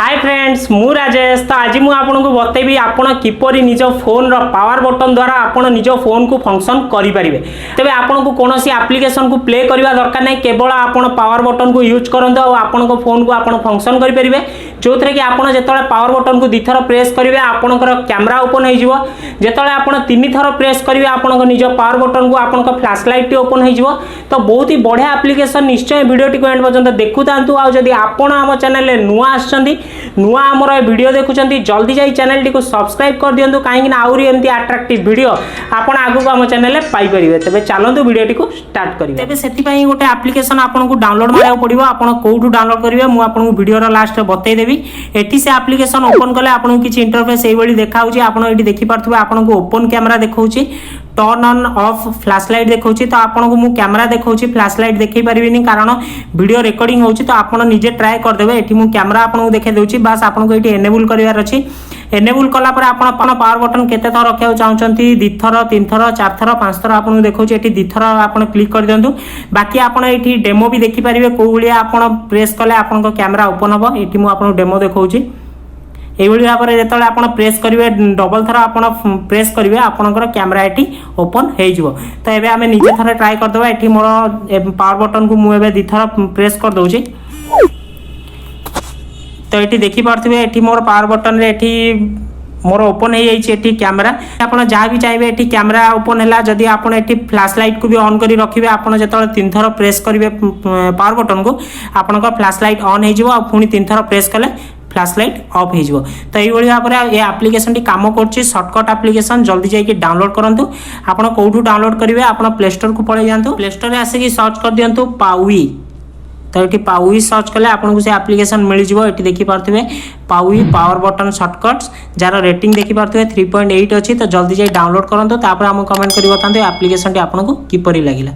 Hi friends मु राजेश। तो आज मुझे आपको बतेबी आपण किपरि निज फोन रो पावर बटन द्वारा आपण निज फोन को फंक्शन करि परिबे। तबे आपण को कोनोसी एप्लीकेशन को प्ले करबा दरकार नै, केवल आपण पावर बटन को यूज करंतो और आपण को फोन को आपण फंक्शन करि परिबे। जोथरे कि आपण जेतले पावर बटन को दिथर प्रेस करिवे आपणकर कैमरा ओपन हो जिवो। जेतले आपण तीन थर प्रेस करिवे आपण निज पावर बटन को आपण फ्लैश लाइट ओपन हो जिवो। तो बहुत ही बढ़िया एप्लीकेशन, निश्चय वीडियो टी एंड पर्यंत देखु तांतु। आ जदी आपण हम चैनल नुआ आछंती, नुआ हमर वीडियो देखुचंती, जल्दी जाई चैनल टी को सब्सक्राइब कर दियंतु, काहे कि आउरी एमती अट्रैक्टिव वीडियो आपण आगु को हम चैनल पाई परिबे। तबे चलंतु वीडियो टी को स्टार्ट करिवे। तबे सेति पई गोटे एप्लीकेशन आपण को डाउनलोड मारिया पड़िबो। आपण कोठु डाउनलोड करिवे मु आपण को वीडियो रो लास्ट बतै देबी। एटी से एप्लीकेशन ओपन कले आपण को किछि इंटरफेस एई बळी देखाउची। आपण एटी देखि पारथुबे आपण को ओपन कैमरा देखाउची, turn on off flash light देखौची। तो आपन को मु कैमरा देखौची, फ्लैश लाइट देखै परिबिनी कारण वीडियो रिकॉर्डिंग होची। तो आपन निजे ट्राई कर देबे। एठी मु कैमरा आपन को देखै देउची, बस आपन को एठी एनेबल करिवार अछि। एनेबल कला पर आपन अपन पावर बटन केते थर रखिया चाहउचंती, 2 थर 3 थर 4 थर 5 थर आपन को देखौची। एठी 2 थर आपन क्लिक कर दियंतु। बाकी आपन एठी डेमो भी देखि परिबे, को गुलिया आपन प्रेस कले आपन को कैमरा ओपन हबो। एठी मु आपन डेमो देखौची। एभली भाव में जो आप प्रेस करेंगे, डबल थर आप प्रेस करेंगे आपंकर कैमरा ये ओपन हो। तो ये आम निजे थर ट्राए करदे। ये मोर पावर बटन को मुझे 2 थर प्रेस कर दूसरी। तो ये देखिपे ये मोर पावर बटन रे मोर ओपन हो जाए कैमरा। आप जहाँ भी चाहिए ये कैमरा ओपन है। जदि आप फ्लैश लाइट को भी ऑन कर रखिए, आप जो 3 थर प्रेस करेंगे पावर बटन को आपन फ्लैश लाइट ऑन हो, पुणी 3 थर प्रेस कले फ्लैश लाइट ऑफ हो। तो ये भाव में ये एप्लीकेशन टी काम कर सर्टकट एप्लीकेशन। जल्दी जाइए डाउनलोड करूँ। आप कौटू डाउनलोड करेंगे, आप प्ले स्टोर को पड़े जातु। प्ले स्टोर में आसिक सर्च कर दिंतु पावी। तो ये पावी सर्च कले आपको से एप्लीकेशन मिल जाव। ये देखिपे पावी पावर बटन सर्टकट्स, जार रेटिंग देखिपे 3.8 अच्छी। तो जल्दी जाइए डाउनलोड करूँ। तापर आम कमेंट कर बताते एप्लीकेशन टी आपको किपरि लगिला।